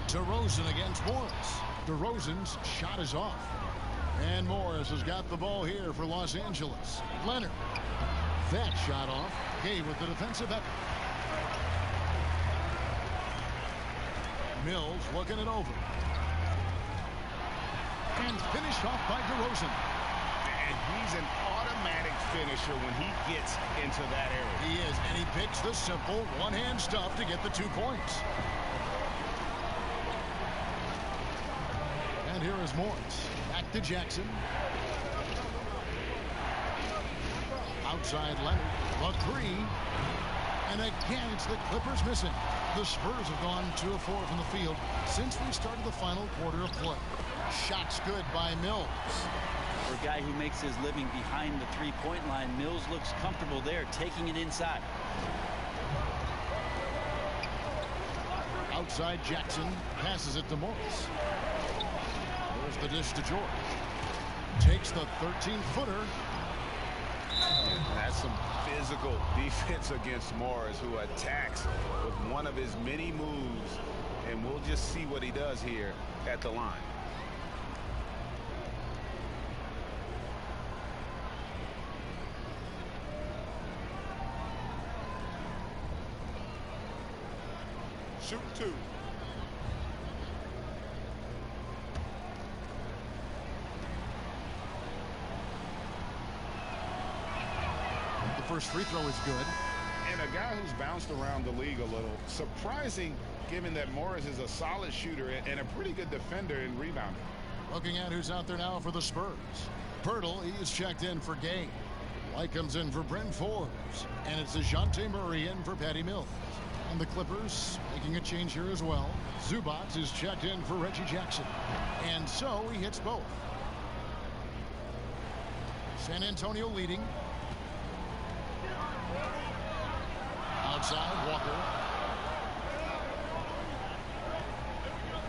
DeRozan against Morris. DeRozan's shot is off. And Morris has got the ball here for Los Angeles. Leonard. That shot off. Gay with the defensive effort. Mills looking it over. And finished off by DeRozan. And he's an automatic finisher when he gets into that area. He is, and he picks the simple one-hand stuff to get the 2 points. And here is Morris. Back to Jackson. Outside Leonard. A 3. And again, it's the Clippers missing. The Spurs have gone 2 of 4 from the field since we started the final quarter of play. Shot's good by Mills. For a guy who makes his living behind the three-point line, Mills looks comfortable there, taking it inside. Outside Jackson passes it to Morris. There's the dish to George. Takes the 13-footer. That's some physical defense against Morris, who attacks with one of his many moves. And we'll just see what he does here at the line. Shoot 2. The first free throw is good. And a guy who's bounced around the league a little. Surprising, given that Morris is a solid shooter and a pretty good defender and rebounder. Looking at who's out there now for the Spurs. Pirtle, he is checked in for Gay. White comes in for Brent Forbes. And it's DeJounte Murray in for Patty Mills. And the Clippers making a change here as well. Zubac is checked in for Reggie Jackson. And so he hits both. San Antonio leading. Outside, Walker.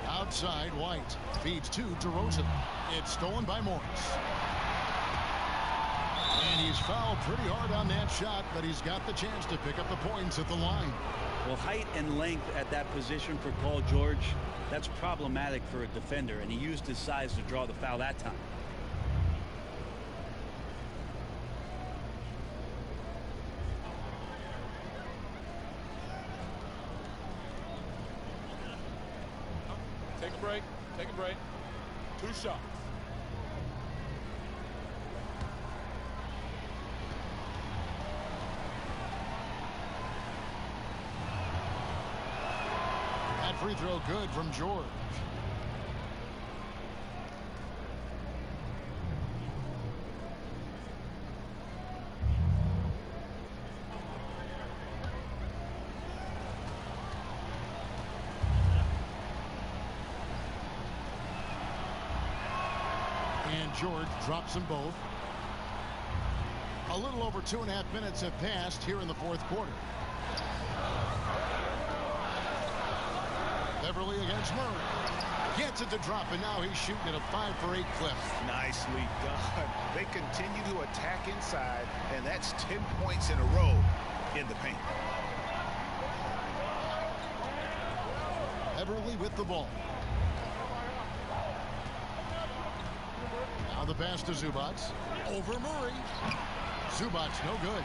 Outside, White. Feeds to DeRozan. It's stolen by Morris. And he's fouled pretty hard on that shot, but he's got the chance to pick up the points at the line. Well, height and length at that position for Paul George, that's problematic for a defender, and he used his size to draw the foul that time. Take a break. Take a break. 2 shots. That free throw good from George. And George drops them both. A little over 2.5 minutes have passed here in the fourth quarter. Beverly against Murray. Gets it to drop, and now he's shooting at a 5 for 8 clip. Nicely done. They continue to attack inside, and that's 10 points in a row in the paint. Beverly with the ball. Now the pass to Zubac. Over Murray. Zubac no good.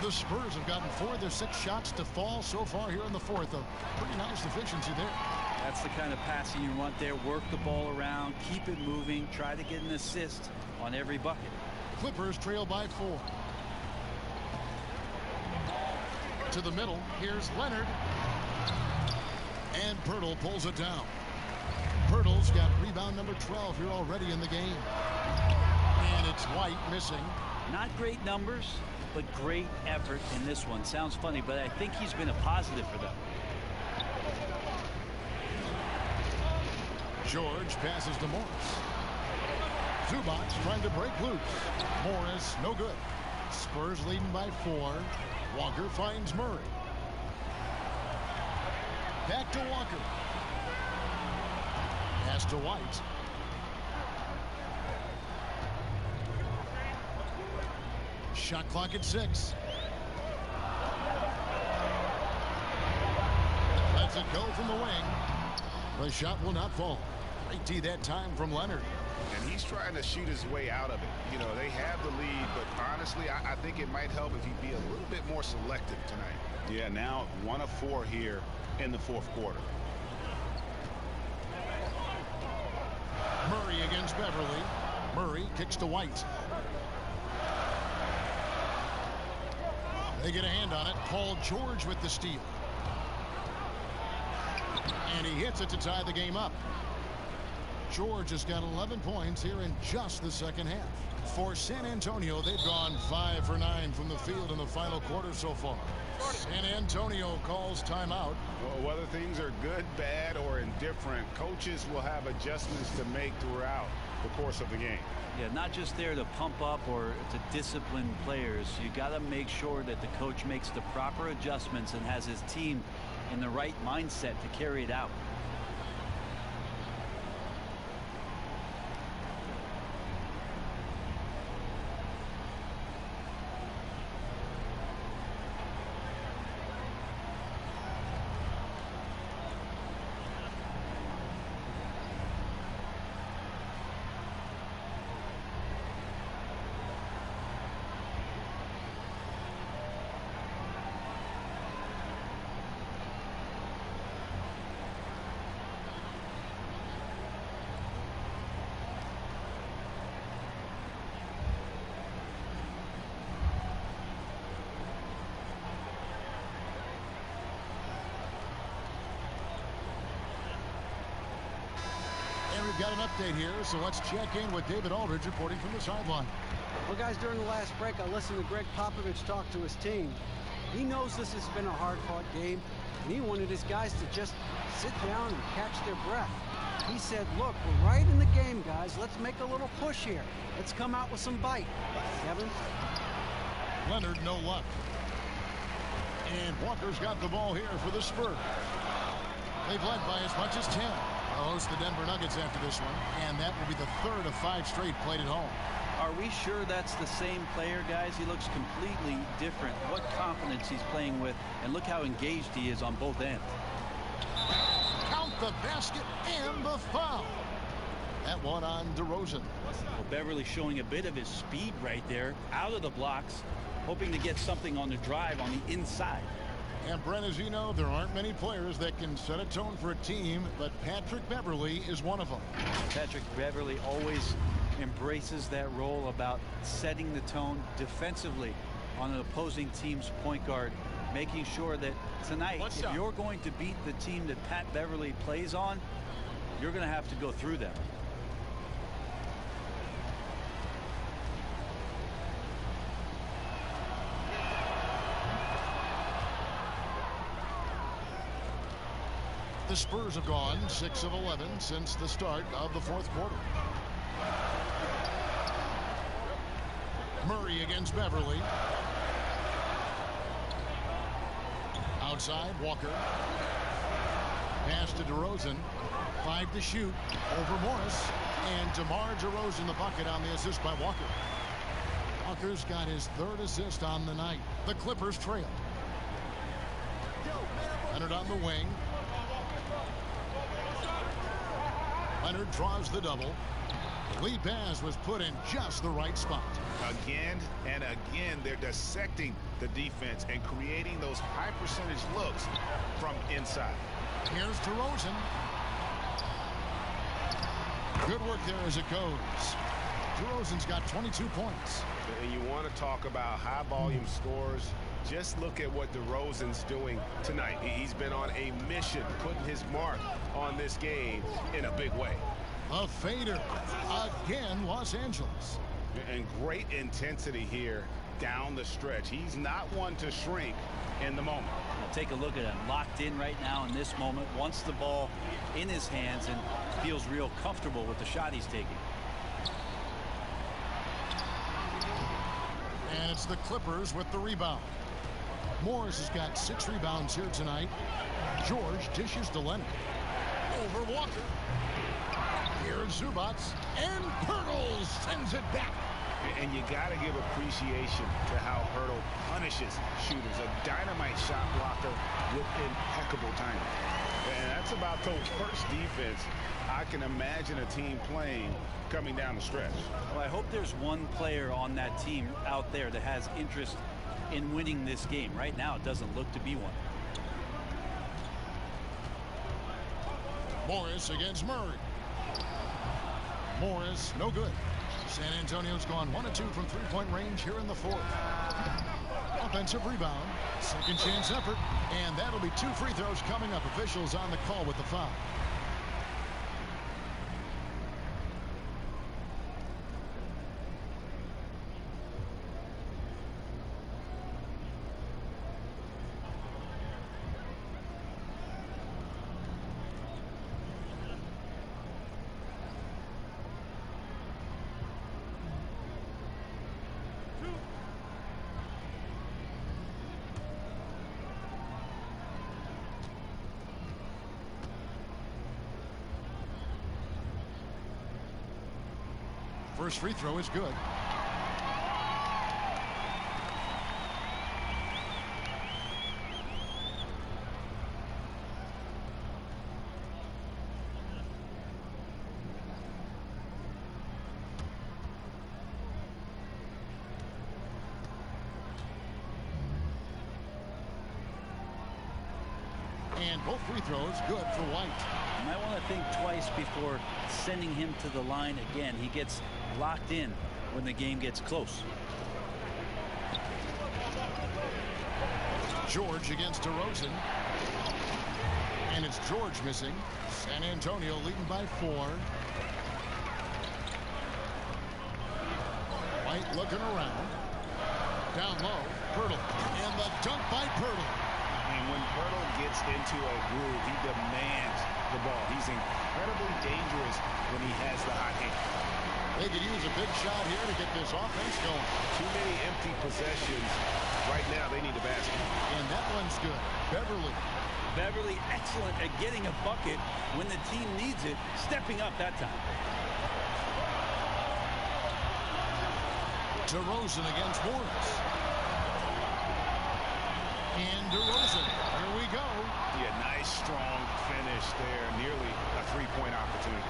The Spurs have gotten 4 of their 6 shots to fall so far here in the fourth. A pretty nice efficiency there. That's the kind of passing you want there. Work the ball around, keep it moving, try to get an assist on every bucket. Clippers trail by 4. To the middle, here's Leonard. And Pirtle pulls it down. Pirtle's got rebound number 12 here already in the game. And it's White missing. Not great numbers, but great effort in this one. Sounds funny, but I think he's been a positive for them. George passes to Morris. Zubac trying to break loose. Morris no good. Spurs leading by 4. Walker finds Murray. Back to Walker. Pass to White. Shot clock at 6. Lets it go from the wing. The shot will not fall. Great D that time from Leonard. And he's trying to shoot his way out of it. You know, they have the lead, but honestly, I think it might help if he'd be a little bit more selective tonight. Yeah, now 1 of 4 here in the fourth quarter. Murray against Beverly. Murray kicks to White. They get a hand on it. Paul George with the steal. And he hits it to tie the game up. George has got 11 points here in just the second half. For San Antonio, they've gone 5 for 9 from the field in the final quarter so far. San Antonio calls timeout. Well, whether things are good, bad, or indifferent, coaches will have adjustments to make throughout the course of the game. Yeah, not just there to pump up or to discipline players. You got to make sure that the coach makes the proper adjustments and has his team in the right mindset to carry it out. We've got an update here, so let's check in with David Aldridge reporting from the sideline. Well, guys, during the last break, I listened to Greg Popovich talk to his team. He knows this has been a hard-fought game, and he wanted his guys to just sit down and catch their breath. He said, look, we're right in the game, guys. Let's make a little push here. Let's come out with some bite. Kevin? Leonard, no luck. And Walker's got the ball here for the Spurs. They've led by as much as 10. They'll host the Denver Nuggets after this one, and that will be the 3rd of 5 straight played at home. Are we sure that's the same player, guys? He looks completely different. What confidence he's playing with, and look how engaged he is on both ends. Count the basket and the foul. That one on DeRozan. Well, Beverly showing a bit of his speed right there, out of the blocks, hoping to get something on the drive on the inside. And Brent, as you know, there aren't many players that can set a tone for a team, but Patrick Beverly is one of them. Patrick Beverly always embraces that role about setting the tone defensively on an opposing team's point guard, making sure that tonight, if you're going to beat the team that Pat Beverly plays on, you're going to have to go through them. The Spurs have gone 6 of 11 since the start of the fourth quarter. Murray against Beverly. Outside, Walker. Pass to DeRozan. 5 to shoot. Over Morris. And DeMar DeRozan the bucket on the assist by Walker. Walker's got his 3rd assist on the night. The Clippers trail. Leonard on the wing. Leonard draws the double. The lead pass was put in just the right spot. Again and again, they're dissecting the defense and creating those high percentage looks from inside. Here's DeRozan. Good work there as it goes. DeRozan's got 22 points. And you want to talk about high volume scores. Just look at what DeRozan's doing tonight. He's been on a mission, putting his mark on this game in a big way. A fader. Again, Los Angeles. And great intensity here down the stretch. He's not one to shrink in the moment. Take a look at him. Locked in right now in this moment. Wants the ball in his hands and feels real comfortable with the shot he's taking. And it's the Clippers with the rebound. Morris has got 6 rebounds here tonight. George dishes to Leonard. Over Walker. Here's Zubac. And Pirtle sends it back. And you got to give appreciation to how Hurdle punishes shooters. A dynamite shot blocker with impeccable timing. And that's about the worst defense I can imagine a team playing coming down the stretch. Well, I hope there's one player on that team out there that has interest in winning this game. Right now, it doesn't look to be one. Morris against Murray. Morris, no good. San Antonio's gone 1 of 2 from three-point range here in the 4th. Offensive rebound. Second chance effort. And that'll be 2 free throws coming up. Officials on the call with the foul. First free throw is good. And both free throws good for White. You might want to think twice before sending him to the line again. He gets locked in when the game gets close. George against DeRozan. And it's George missing. San Antonio leading by 4. White looking around. Down low. Pirtle. And the dunk by Pirtle. And when Pirtle gets into a groove, he demands the ball. He's incredibly dangerous when he has the hot hand. They could use a big shot here to get this offense going. Too many empty possessions. Right now, they need a basket. And that one's good. Beverly. Beverly excellent at getting a bucket when the team needs it, stepping up that time. DeRozan against Morris. And DeRozan. Here we go. Yeah, nice, strong finish there. Nearly a three-point opportunity.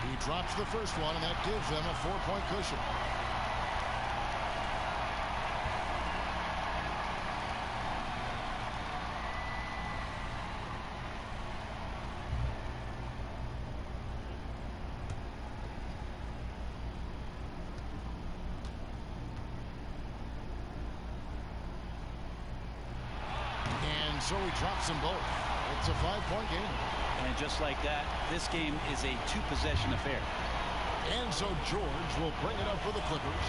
He drops the first one, and that gives them a 4-point cushion. so he drops them both. It's a 5-point game. And just like that, this game is a 2-possession affair. And so George will bring it up for the Clippers.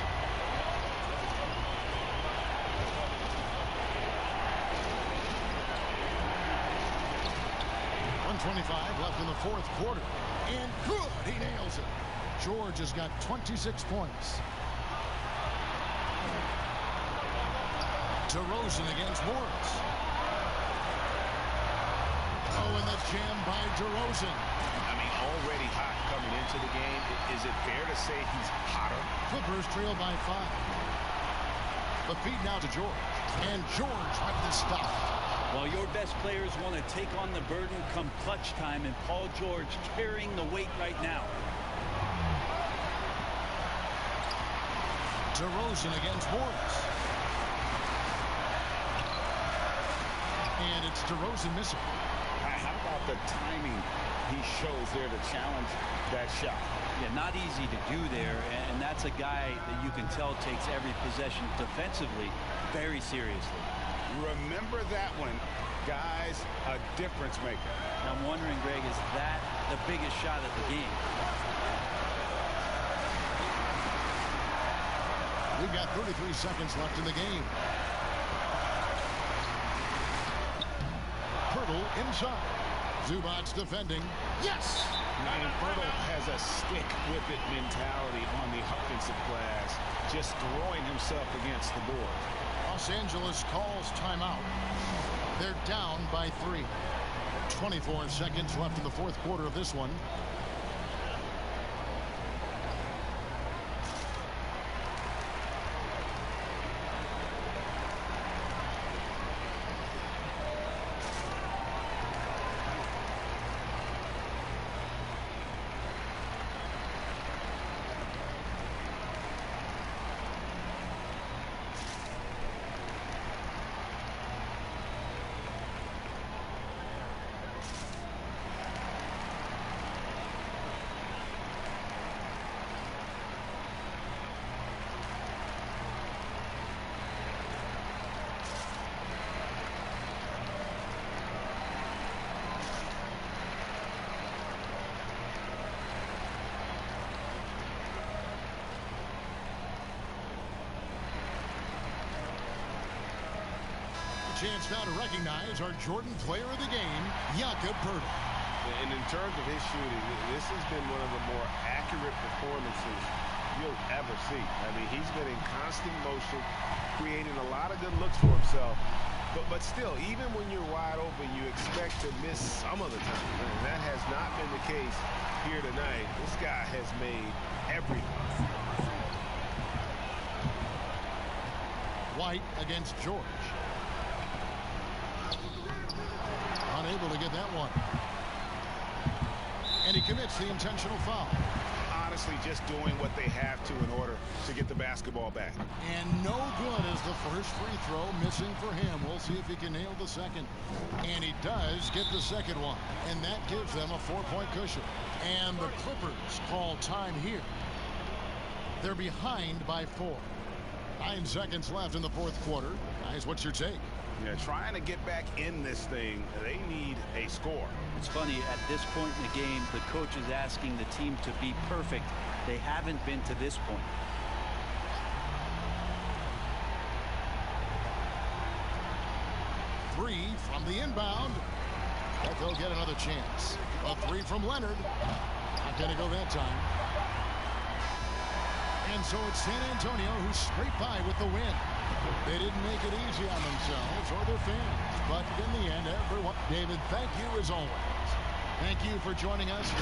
.125 left in the fourth quarter. And good, he nails it. George has got 26 points. DeRozan against Morris. Oh, and that's jammed by DeRozan. I mean, already hot coming into the game. Is it fair to say he's hotter? Clippers trail by 5. The feed now to George. And George with the stop. Well, your best players want to take on the burden come clutch time, and Paul George carrying the weight right now. DeRozan against Morris. And it's DeRozan missing. How about the timing he shows there to challenge that shot? Yeah, not easy to do there, and that's a guy that you can tell takes every possession defensively very seriously. Remember that one, guys, a difference maker. I'm wondering, Greg, is that the biggest shot of the game? We've got 33 seconds left in the game. Pirtle inside. Zubac's defending. Yes! And Pirtle has a stick-with-it mentality on the offensive glass, just throwing himself against the board. Los Angeles calls timeout. They're down by 3. 24 seconds left in the fourth quarter of this one. Chance now to recognize our Jordan player of the game, Jakob Pirtle. And in terms of his shooting, this has been one of the more accurate performances you'll ever see. I mean, he's been in constant motion, creating a lot of good looks for himself. But still, even when you're wide open, you expect to miss some of the time. And that has not been the case here tonight. This guy has made everything. White against George. Unable to get that one. And he commits the intentional foul. Honestly, just doing what they have to in order to get the basketball back. And no good is the first free throw, missing for him. We'll see if he can nail the second. And he does get the second one. And that gives them a 4-point cushion. And the Clippers call time here. They're behind by 4. 9 seconds left in the fourth quarter. Guys, what's your take? Yeah, trying to get back in this thing, they need a score. It's funny, at this point in the game, the coach is asking the team to be perfect. They haven't been to this point. Three from the inbound. But they'll get another chance. A 3 from Leonard. Not going to go that time. And so it's San Antonio who scraped by with the win. They didn't make it easy on themselves or their fans. But in the end, everyone. David, thank you as always. Thank you for joining us.